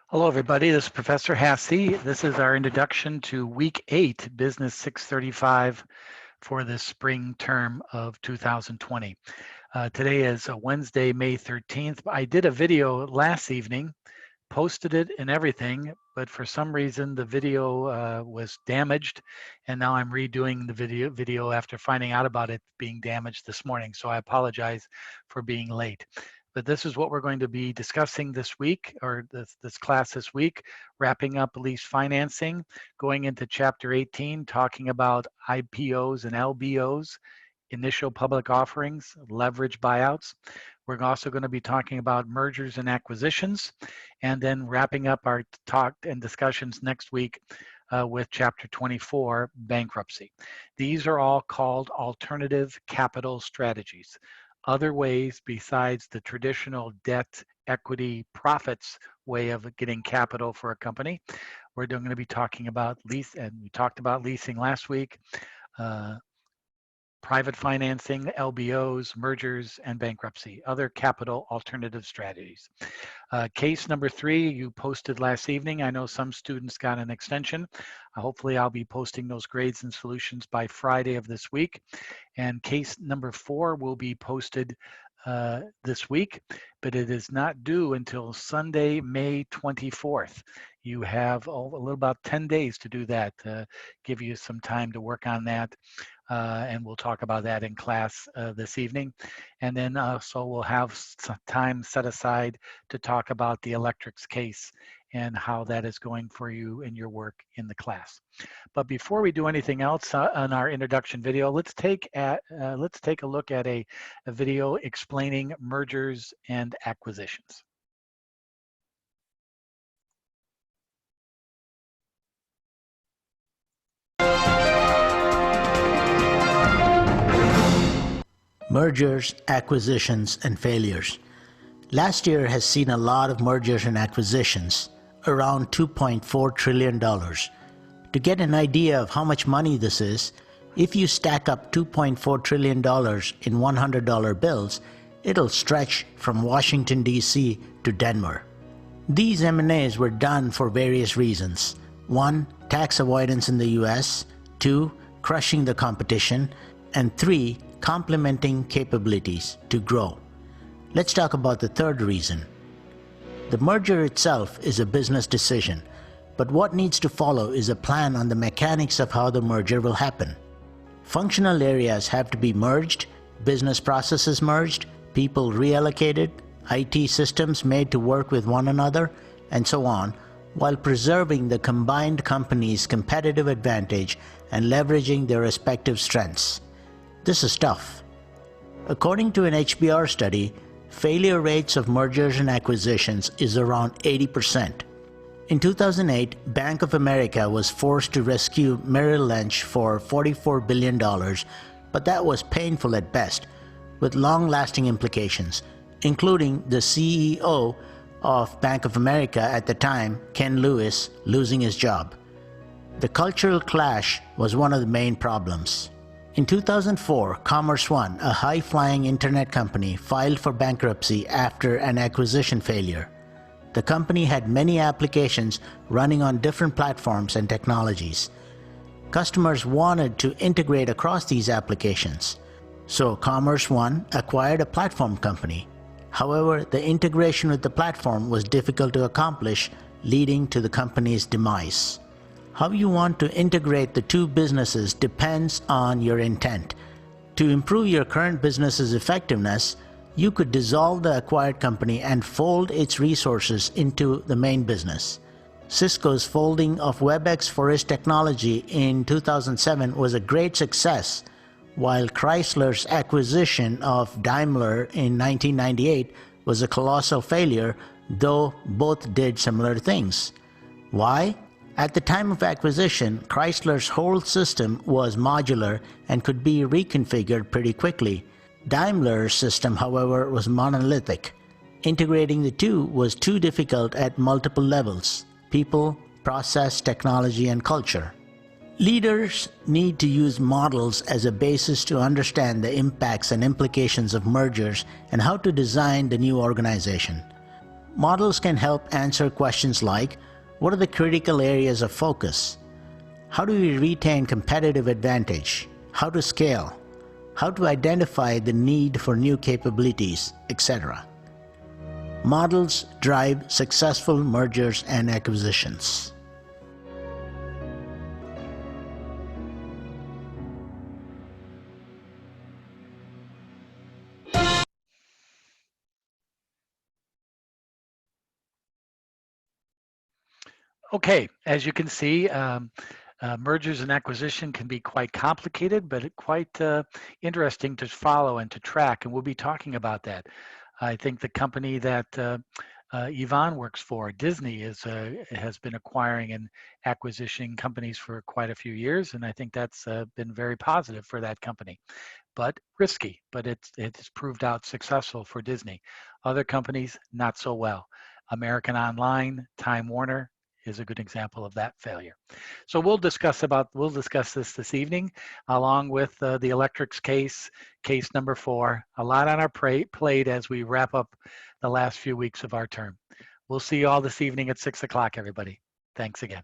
Hello, everybody. This is Professor Hassey. This is our introduction to Week 8, Business 635 for the spring term of 2020. Today is Wednesday, May 13th. I did a video last evening, posted it and everything, but for some reason the video was damaged, and now I'm redoing the video after finding out about it being damaged this morning. So I apologize for being late. But this is what we're going to be discussing this week, or this class this week, wrapping up lease financing, going into Chapter 18, talking about IPOs and LBOs, initial public offerings, leverage buyouts. We're also going to be talking about mergers and acquisitions, and then wrapping up our talk and discussions next week with Chapter 24, bankruptcy. These are all called alternative capital strategies. Other ways besides the traditional debt, equity, profits way of getting capital for a company. We're going to be talking about lease, and we talked about leasing last week, private financing, LBOs, mergers, and bankruptcy, other capital alternative strategies. Case number 3, you posted last evening. I know some students got an extension. Hopefully I'll be posting those grades and solutions by Friday of this week. And case number 4 will be posted this week, but it is not due until Sunday, May 24th. You have a little about 10 days to do that, give you some time to work on that. And we'll talk about that in class this evening. And then so we'll have some time set aside to talk about the electrics case and how that is going for you in your work in the class. But before we do anything else on our introduction video, let's take a look at a video explaining mergers and acquisitions. Mergers, acquisitions, and failures. Last year has seen a lot of mergers and acquisitions, around $2.4 trillion. To get an idea of how much money this is, if you stack up $2.4 trillion in $100 bills, it'll stretch from Washington, D.C. to Denver. These M&As were done for various reasons. 1. Tax avoidance in the U.S. 2. Crushing the competition. And 3. Complementing capabilities to grow. Let's talk about the third reason. The merger itself is a business decision, but what needs to follow is a plan on the mechanics of how the merger will happen. Functional areas have to be merged, business processes merged, people reallocated, IT systems made to work with one another, and so on, while preserving the combined company's competitive advantage and leveraging their respective strengths. This is tough. According to an HBR study, failure rates of mergers and acquisitions is around 80%. In 2008, Bank of America was forced to rescue Merrill Lynch for $44 billion, but that was painful at best, with long-lasting implications, including the CEO of Bank of America at the time, Ken Lewis, losing his job. The cultural clash was one of the main problems. In 2004, Commerce One, a high-flying internet company, filed for bankruptcy after an acquisition failure. The company had many applications running on different platforms and technologies. Customers wanted to integrate across these applications, so Commerce One acquired a platform company. However, the integration with the platform was difficult to accomplish, leading to the company's demise. How you want to integrate the two businesses depends on your intent. To improve your current business's effectiveness, you could dissolve the acquired company and fold its resources into the main business. Cisco's folding of WebEx for its technology in 2007 was a great success, while Chrysler's acquisition of Daimler in 1998 was a colossal failure, though both did similar things. Why? At the time of acquisition, Chrysler's whole system was modular and could be reconfigured pretty quickly. Daimler's system, however, was monolithic. Integrating the two was too difficult at multiple levels: people, process, technology, and culture. Leaders need to use models as a basis to understand the impacts and implications of mergers and how to design the new organization. Models can help answer questions like, what are the critical areas of focus? How do we retain competitive advantage? How to scale? How to identify the need for new capabilities, etc. Models drive successful mergers and acquisitions. Okay, as you can see, mergers and acquisition can be quite complicated, but quite interesting to follow and to track, and we'll be talking about that. I think the company that Yvonne works for, Disney, has been acquiring and acquisition companies for quite a few years, and I think that's been very positive for that company, but risky, but it's proved out successful for Disney. Other companies, not so well. American Online, Time Warner, is a good example of that failure. So we'll discuss this evening, along with the electrics case number 4. A lot on our plate as we wrap up the last few weeks of our term. We'll see you all this evening at 6 o'clock, everybody. Thanks again.